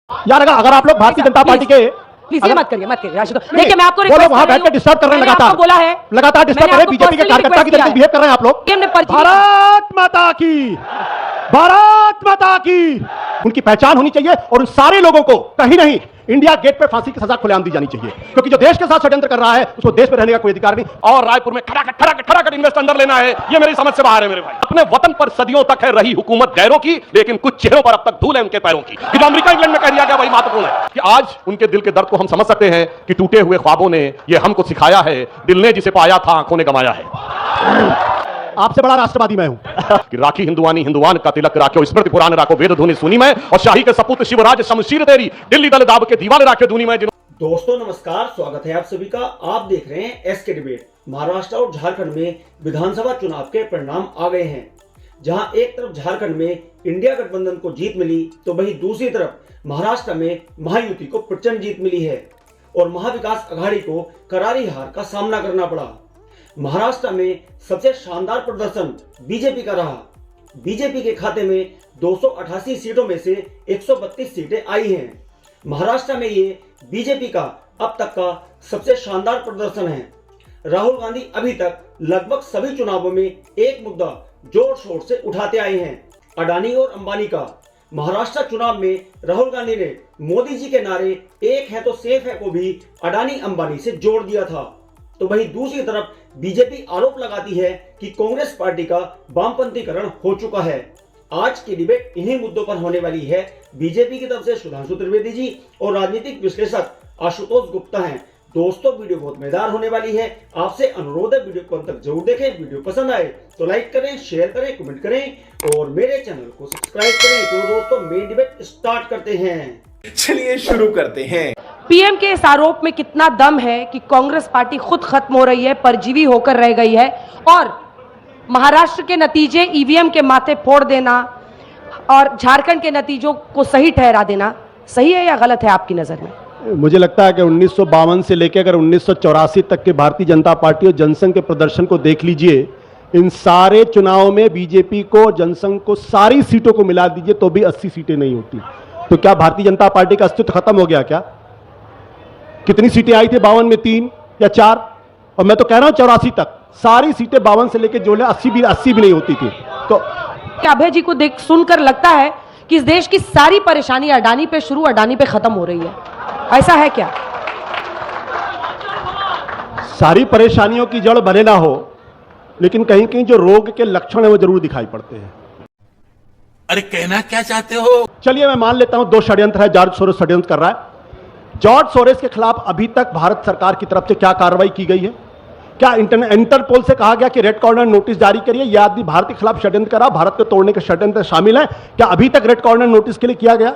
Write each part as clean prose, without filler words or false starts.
यार अगर आप लोग भारतीय जनता पार्टी के प्लीज ये मत करिए आशुतोष। देखिए मैं आपको वो लोग वहां बैठ के डिस्टर्ब कर रहे हैं, लगातार डिस्टर्ब कर रहे हैं, बीजेपी के कार्यकर्ता की तरह बिहेव कर रहे हैं आप लोग। भारत माता की उनकी पहचान होनी चाहिए और उन सारे लोगों को कहीं नहीं इंडिया गेट पे फांसी की सजा खुलेआम दी जानी चाहिए, क्योंकि जो देश के साथ षड्यंत्र कर रहा है उसको देश में रहने का कोई अधिकार नहीं। और रायपुर में खड़ा कर इन्वेस्ट अंदर लेना है, ये मेरी समझ से बाहर है मेरे भाई। अपने वतन पर सदियों तक है रही हुकूमत गैरों की, लेकिन कुछ चेहरों पर अब तक धूल है उनके पैरों की। जो अमेरिका इंग्लैंड में कह दिया गया वही महत्वपूर्ण है कि आज उनके दिल के दर्द को हम समझ सकते हैं कि टूटे हुए ख्वाबों ने ये हमको सिखाया है, दिल ने जिसे पाया था आंखों ने गंवाया है। आपसे बड़ा राष्ट्रवादी मैं हूं कि राखी हिंदुवानी हिंदुवान का तिलक राखो, स्मृति पुराण राखो, वेद ध्वनि सुनी मैं, और शाही के सपूत शिवराज शमशीर तेरी, दिल्ली दल दाब के दीवाने राखे दूनी मैं। दोस्तों नमस्कार, स्वागत है आप सभी का। आप देख रहे हैं एसके डिबेट। महाराष्ट्र और झारखंड में विधानसभा चुनाव के परिणाम आ गए हैं, जहां एक तरफ झारखंड में इंडिया गठबंधन को जीत मिली तो वहीं दूसरी तरफ महाराष्ट्र में महायुति को प्रचंड जीत मिली है और महाविकास अघाड़ी को करारी हार का सामना करना पड़ा। महाराष्ट्र में सबसे शानदार प्रदर्शन बीजेपी का रहा। बीजेपी के खाते में 288 सीटों में से 132 सीटें आई हैं। महाराष्ट्र में ये बीजेपी का अब तक का सबसे शानदार प्रदर्शन है। राहुल गांधी अभी तक लगभग सभी चुनावों में एक मुद्दा जोर शोर से उठाते आए हैं, अडानी और अंबानी का। महाराष्ट्र चुनाव में राहुल गांधी ने मोदी जी के नारे एक है तो सेफ है को भी अडानी अंबानी से जोड़ दिया था। तो वहीं दूसरी तरफ बीजेपी आरोप लगाती है कि कांग्रेस पार्टी का वामपंथीकरण हो चुका है। आज की डिबेट इन्हीं मुद्दों पर होने वाली है। बीजेपी की तरफ से सुधांशु त्रिवेदी जी और राजनीतिक विश्लेषक आशुतोष गुप्ता हैं। दोस्तों वीडियो बहुत मजेदार होने वाली है। आपसे अनुरोध है वीडियो को अंत तक जरूर देखें। वीडियो पसंद आए तो लाइक करें, शेयर करें, कमेंट करें और मेरे चैनल को सब्सक्राइब करें। तो दोस्तों मेन डिबेट स्टार्ट करते हैं। चलिए शुरू करते हैं। पीएम के इस आरोप में कितना दम है कि कांग्रेस पार्टी खुद खत्म हो रही है, परजीवी होकर रह गई है, और महाराष्ट्र के नतीजे ईवीएम के माथे फोड़ देना और झारखंड के नतीजों को सही ठहरा देना सही है या गलत है आपकी नजर में? मुझे लगता है कि 1952 से लेकर अगर 1984 तक के भारतीय जनता पार्टी और जनसंघ के प्रदर्शन को देख लीजिए, इन सारे चुनावों में बीजेपी को, जनसंघ को सारी सीटों को मिला दीजिए तो भी 80 सीटें नहीं होती। तो क्या भारतीय जनता पार्टी का अस्तित्व खत्म हो गया क्या? कितनी सीटें आई थी? 52 में 3 या 4, और मैं तो कह रहा हूं 84 तक सारी सीटें 52 से लेकर जो ले 80 भी नहीं होती थी। तो अभय जी को देख सुनकर लगता है कि इस देश की सारी परेशानी अडानी पे शुरू, अडानी पे खत्म हो रही है, ऐसा है क्या? सारी परेशानियों की जड़ भले ना हो, लेकिन कहीं कहीं जो रोग के लक्षण है वो जरूर दिखाई पड़ते हैं। अरे कहना क्या चाहते हो? चलिए मैं मान लेता हूं 2 षड्यंत्र है। जॉर्ज सोरोस षड्यंत्र कर रहा है। जॉर्ज सोरोस के खिलाफ अभी तक भारत सरकार की तरफ से क्या कार्रवाई की गई है? क्या इंटरपोल से कहा गया कि रेड कॉर्नर नोटिस जारी करिए, यह आदमी भारत के खिलाफ षड्यंत्र करा, भारत को तोड़ने के षड्यंत्र शामिल है? क्या अभी तक रेड कॉर्नर नोटिस के लिए किया गया?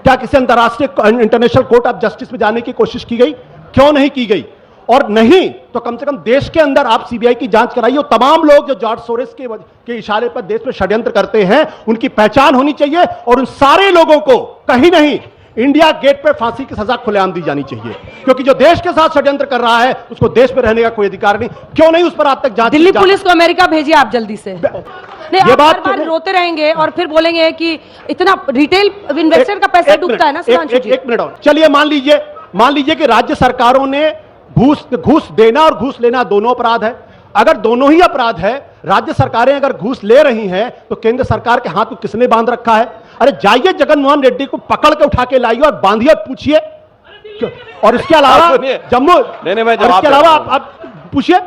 क्या किसी अंतर्राष्ट्रीय इंटरनेशनल कोर्ट ऑफ जस्टिस में जाने की कोशिश की गई? क्यों नहीं की गई? और नहीं तो कम से कम देश के अंदर आप सीबीआई की जांच कराइए और तमाम लोग जो जॉर्ज सोरोस के इशारे पर देश में षड्यंत्र करते हैं उनकी पहचान होनी चाहिए और उन सारे लोगों को कहीं नहीं इंडिया गेट पे फांसी की सजा खुलेआम दी जानी चाहिए, क्योंकि जो देश के साथ षड्यंत्र कर रहा है उसको देश में रहने का कोई अधिकार नहीं। क्यों नहीं उस पर आज तक जांच? दिल्ली पुलिस को अमेरिका भेजिए आप जल्दी से। ये बात बार रोते रहेंगे और फिर बोलेंगे कि इतना रिटेल इन्वेस्टर का पैसा डूबता है ना। एक मिनट और चलिए, मान लीजिए कि राज्य सरकारों ने घूस देना और घूस लेना दोनों अपराध है। अगर दोनों ही अपराध है, राज्य सरकारें अगर घूस ले रही हैं तो केंद्र सरकार के हाथ को किसने बांध रखा है? अरे जाइए जगनमोहन रेड्डी को पकड़ के उठा के लाइए और बांधिए और पूछिए। और इसके अलावा जम्मू, इसके अलावा आप पूछिए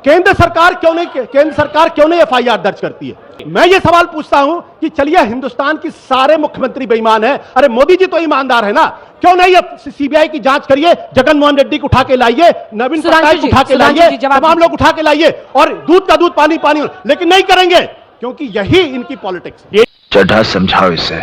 केंद्र सरकार क्यों नहीं एफआईआर दर्ज करती है? मैं ये सवाल पूछता हूं कि चलिए हिंदुस्तान की सारे मुख्यमंत्री बेईमान हैं, अरे मोदी जी तो ईमानदार है ना, क्यों नहीं सीबीआई की जांच करिए? जगनमोहन रेड्डी को उठा के लाइए, नवीन पटनायक को उठा के लाइए, तमाम लोग उठा के लाइए और दूध का दूध पानी पानी, लेकिन नहीं करेंगे क्योंकि यही इनकी पॉलिटिक्स। चड्ढा समझाओ, इसे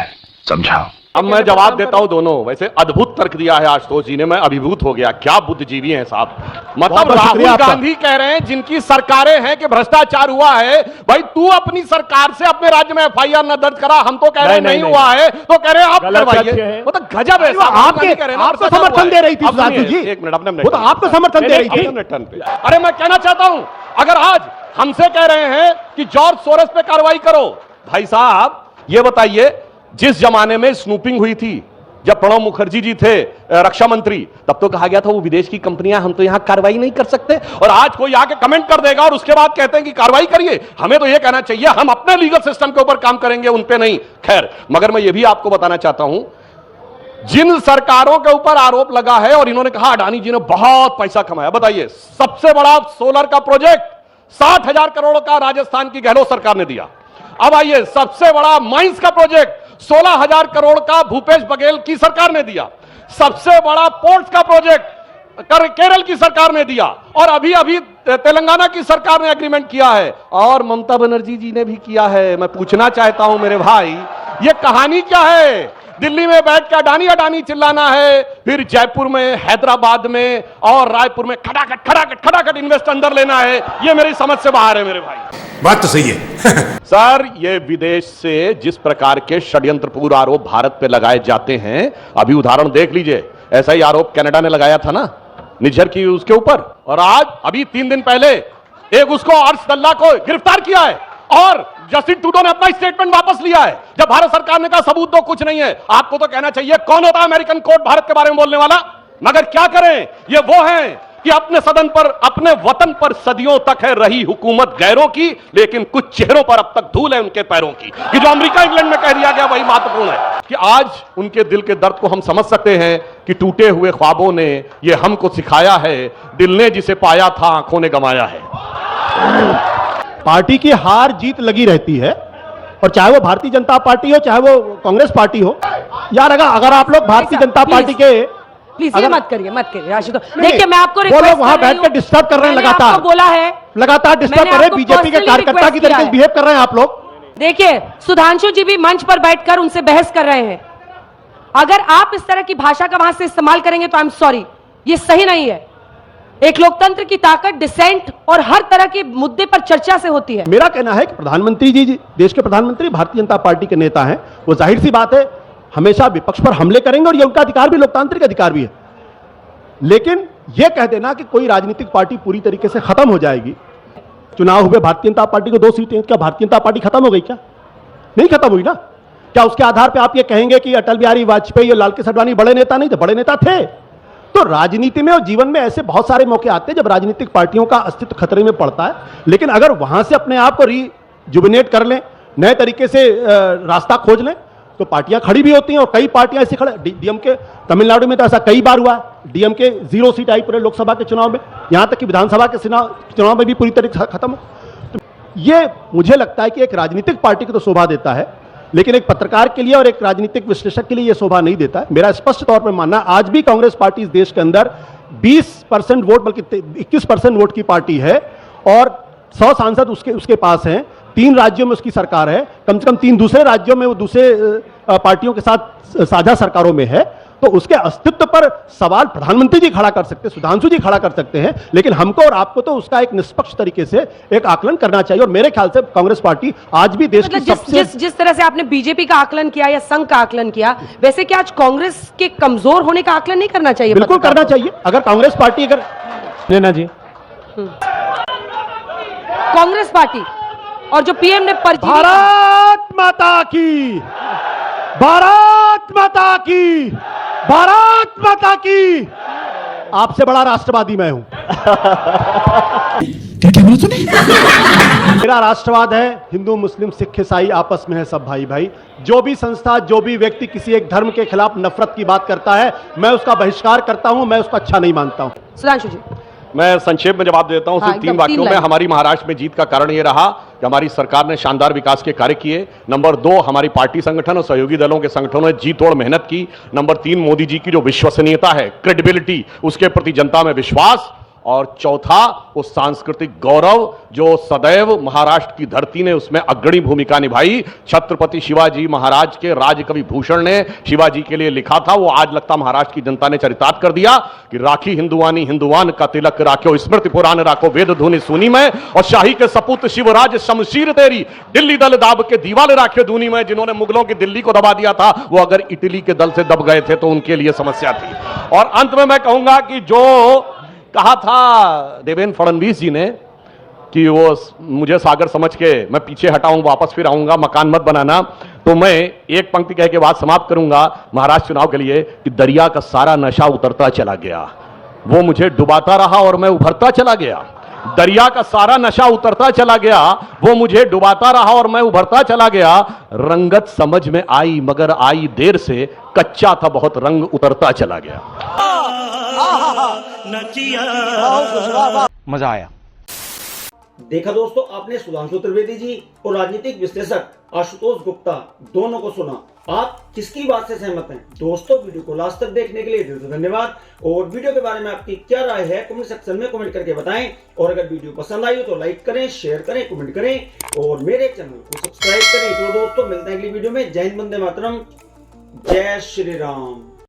समझाओ। अब मैं जवाब देता हूं दोनों। वैसे अद्भुत तर्क दिया है आशुतोष जी ने, मैं अभिभूत हो गया। क्या बुद्धिजीवी हैं साहब। मतलब राहुल गांधी कह रहे हैं जिनकी सरकारें हैं कि भ्रष्टाचार हुआ है, भाई तू अपनी सरकार से अपने राज्य में एफआईआर न दर्ज करा, हम तो कह रहे हैं नहीं हुआ है, तो कह रहे हैं आप करवाइए। वो तो गजब है। आपको समर्थन दे रही थी सुधांशु जी, एक मिनट, अपने वो तो आपको समर्थन दे रही थी। अरे मैं कहना चाहता हूं, अगर आज हमसे कह रहे हैं कि जॉर्ज सोरोस पे कार्रवाई करो, भाई साहब ये बताइए जिस जमाने में स्नूपिंग हुई थी जब प्रणब मुखर्जी जी थे रक्षा मंत्री, तब तो कहा गया था वो विदेश की कंपनियां, हम तो यहां कार्रवाई नहीं कर सकते। और आज कोई आके कमेंट कर देगा और उसके बाद कहते हैं कि कार्रवाई करिए। हमें तो यह कहना चाहिए हम अपने लीगल सिस्टम के ऊपर काम करेंगे, उन पे नहीं। खैर, मगर मैं यह भी आपको बताना चाहता हूं, जिन सरकारों के ऊपर आरोप लगा है और इन्होंने कहा अडानी जी ने बहुत पैसा कमाया, बताइए सबसे बड़ा सोलर का प्रोजेक्ट 60,000 करोड़ का राजस्थान की गहलोत सरकार ने दिया। अब आइए, सबसे बड़ा माइंस का प्रोजेक्ट 16,000 करोड़ का भूपेश बघेल की सरकार ने दिया। सबसे बड़ा पोर्ट्स का प्रोजेक्ट केरल की सरकार ने दिया, और अभी अभी तेलंगाना की सरकार ने एग्रीमेंट किया है, और ममता बनर्जी जी ने भी किया है। मैं पूछना चाहता हूं मेरे भाई, ये कहानी क्या है? दिल्ली में बैठ के अडानी अडानी चिल्लाना है, फिर जयपुर में, हैदराबाद में और रायपुर में खटाखट इन्वेस्ट अंदर लेना है। ये मेरी समझ से बाहर है मेरे भाई। बात तो सही है। सर, ये विदेश से जिस प्रकार के षड्यंत्रपूर्ण आरोप भारत पे लगाए जाते हैं, अभी उदाहरण देख लीजिए, ऐसा ही आरोप कनाडा ने लगाया था ना निज्जर की उसके ऊपर, और आज अभी 3 दिन पहले एक उसको अर्श दल्ला को गिरफ्तार किया है, और जस्टिन ट्रूडो ने अपना स्टेटमेंट वापस लिया है जब भारत सरकार ने कहा सबूत तो कुछ नहीं है। आपको तो कहना चाहिए कौन होता है अमेरिकन कोर्ट भारत के बारे में बोलने वाला? मगर क्या करें, ये वो हैं कि अपने सदन पर, अपने वतन पर सदियों तक है रही हुकूमत गैरों की, लेकिन कुछ चेहरों पर अब तक धूल है उनके पैरों की। कि जो अमेरिका इंग्लैंड में कह दिया गया वही महत्वपूर्ण है कि आज उनके दिल के दर्द को हम समझ सकते हैं कि टूटे हुए ख्वाबों ने ये हमको सिखाया है, दिल ने जिसे पाया था आंखों ने गंवाया है। पार्टी की हार जीत लगी रहती है, और चाहे वो भारतीय जनता पार्टी हो चाहे वो कांग्रेस पार्टी हो। यार अगर आप लोग भारतीय जनता पार्टी के, प्लीज ये मत करिए आशुतोष। देखिए, मैं आपको वो लोग वहां बैठ के डिस्टर्ब कर रहे हैं, लगातार डिस्टर्ब कर रहे हैं, बीजेपी के कार्यकर्ता की तरीके से बिहेव कर रहे हैं आप लोग। देखिए, सुधांशु जी भी मंच पर बैठकर उनसे बहस कर रहे हैं। अगर आप इस तरह की भाषा का वहां से इस्तेमाल करेंगे तो आई एम सॉरी, ये सही नहीं है। एक लोकतंत्र की ताकत डिसेंट और हर तरह के मुद्दे पर चर्चा से होती है। मेरा कहना है कि प्रधानमंत्री जी, देश के प्रधानमंत्री भारतीय जनता पार्टी के नेता हैं, वो जाहिर सी बात है हमेशा विपक्ष पर हमले करेंगे, और ये उनका अधिकार भी, लोकतांत्रिक अधिकार भी है। लेकिन यह कह देना कि कोई राजनीतिक पार्टी पूरी तरीके से खत्म हो जाएगी, चुनाव हुए भारतीय जनता पार्टी को 2 सीटें, क्या भारतीय जनता पार्टी खत्म हो गई? क्या नहीं खत्म हुई ना। क्या उसके आधार पर आप ये कहेंगे कि अटल बिहारी वाजपेयी और लाल कृष्ण आडवाणी बड़े नेता नहीं थे? बड़े नेता थे। तो राजनीति में और जीवन में ऐसे बहुत सारे मौके आते हैं जब राजनीतिक पार्टियों का अस्तित्व खतरे में पड़ता है, लेकिन अगर वहां से अपने आप को रिजुविनेट कर लें, नए तरीके से रास्ता खोज लें, तो पार्टियां खड़ी भी होती हैं। और कई पार्टियां ऐसी खड़े, डीएमके तमिलनाडु में तो ऐसा कई बार हुआ है, डीएमके 0 सीट आई पूरे लोकसभा के चुनाव में, यहां तक कि विधानसभा के चुनाव में भी पूरी तरीके से खत्म हो। तो ये मुझे लगता है कि एक राजनीतिक पार्टी को तो शोभा देता है, लेकिन एक पत्रकार के लिए और एक राजनीतिक विश्लेषक के लिए यह शोभा नहीं देता है। मेरा स्पष्ट तौर पर मानना, आज भी कांग्रेस पार्टी इस देश के अंदर 20% वोट, बल्कि 21% वोट की पार्टी है, और 100 सांसद उसके पास हैं। 3 राज्यों में उसकी सरकार है, कम से कम 3 दूसरे राज्यों में वो दूसरे पार्टियों के साथ साझा सरकारों में है। तो उसके अस्तित्व पर सवाल प्रधानमंत्री जी खड़ा कर सकते हैं, सुधांशु जी खड़ा कर सकते हैं, लेकिन हमको और आपको तो उसका एक निष्पक्ष तरीके से एक आकलन करना चाहिए। और मेरे ख्याल से कांग्रेस पार्टी आज भी देश की सबसे, जिस तरह से आपने बीजेपी का आकलन किया या संघ का आकलन किया, वैसे क्या आज कांग्रेस के कमजोर होने का आकलन नहीं करना चाहिए? बिल्कुल करना चाहिए। अगर कांग्रेस पार्टी, अगर लेना जी, कांग्रेस पार्टी और जो पीएम ने भारत माता की, भारत माता की, भारत माता की, आपसे बड़ा राष्ट्रवादी मैं हूं। क्या बोला तूने? मेरा राष्ट्रवाद है हिंदू मुस्लिम सिख ईसाई आपस में है सब भाई भाई। जो भी संस्था, जो भी व्यक्ति किसी एक धर्म के खिलाफ नफरत की बात करता है, मैं उसका बहिष्कार करता हूं, मैं उसका अच्छा नहीं मानता हूं। सुधांशु जी, मैं संक्षेप में जवाब देता हूं, सिर्फ 3 वाक्यों में। हमारी महाराष्ट्र में जीत का कारण यह रहा कि हमारी सरकार ने शानदार विकास के कार्य किए। नंबर 2, हमारी पार्टी संगठन और सहयोगी दलों के संगठनों ने जी तोड़ मेहनत की। नंबर 3, मोदी जी की जो विश्वसनीयता है, क्रेडिबिलिटी, उसके प्रति जनता में विश्वास। और चौथा, वो सांस्कृतिक गौरव जो सदैव महाराष्ट्र की धरती ने उसमें अग्रणी भूमिका निभाई। छत्रपति शिवाजी महाराज के राजकवि भूषण ने शिवाजी के लिए लिखा था, वो आज लगता महाराष्ट्र की जनता ने चरितार्थ कर दिया कि राखी हिंदुवानी हिंदुवान का तिलक राख्यो, स्मृति पुराण राखो, वेद धुनि सुनी में, और शाही के सपूत शिवराज शमशीर तेरी, दिल्ली दल दाब के दीवाल राख्यो दूनी में। जिन्होंने मुगलों की दिल्ली को दबा दिया था, वो अगर इटली के दल से दब गए थे तो उनके लिए समस्या थी। और अंत में मैं कहूंगा कि जो कहा था देवेंद्र फडणवीस जी ने कि वो मुझे सागर समझ के मैं पीछे हटाऊं, वापस फिर आऊंगा, मकान मत बनाना, तो मैं एक पंक्ति कह के बात समाप्त करूंगा महाराष्ट्र चुनाव के लिए कि दरिया का सारा नशा उतरता चला गया, वो मुझे डुबाता रहा और मैं उभरता चला गया। दरिया का सारा नशा उतरता चला गया, वो मुझे डुबाता रहा और मैं उभरता चला गया। रंगत समझ में आई मगर आई देर से, कच्चा था बहुत रंग उतरता चला गया। मजा आया। देखा दोस्तों, आपने सुधांशु त्रिवेदी जी और राजनीतिक विश्लेषक आशुतोष गुप्ता दोनों को सुना। आप किसकी बात से सहमत हैं? दोस्तों, वीडियो को लास्ट तक देखने के लिए दिल से धन्यवाद। और वीडियो के बारे में आपकी क्या राय है कमेंट सेक्शन में कमेंट करके बताएं। और अगर वीडियो पसंद आई हो तो लाइक करें, शेयर करें, कमेंट करें और मेरे चैनल को सब्सक्राइब करें। तो दोस्तों, मिलते हैं अगली वीडियो में। जय हिंद, वंदे मातरम, जय श्री राम।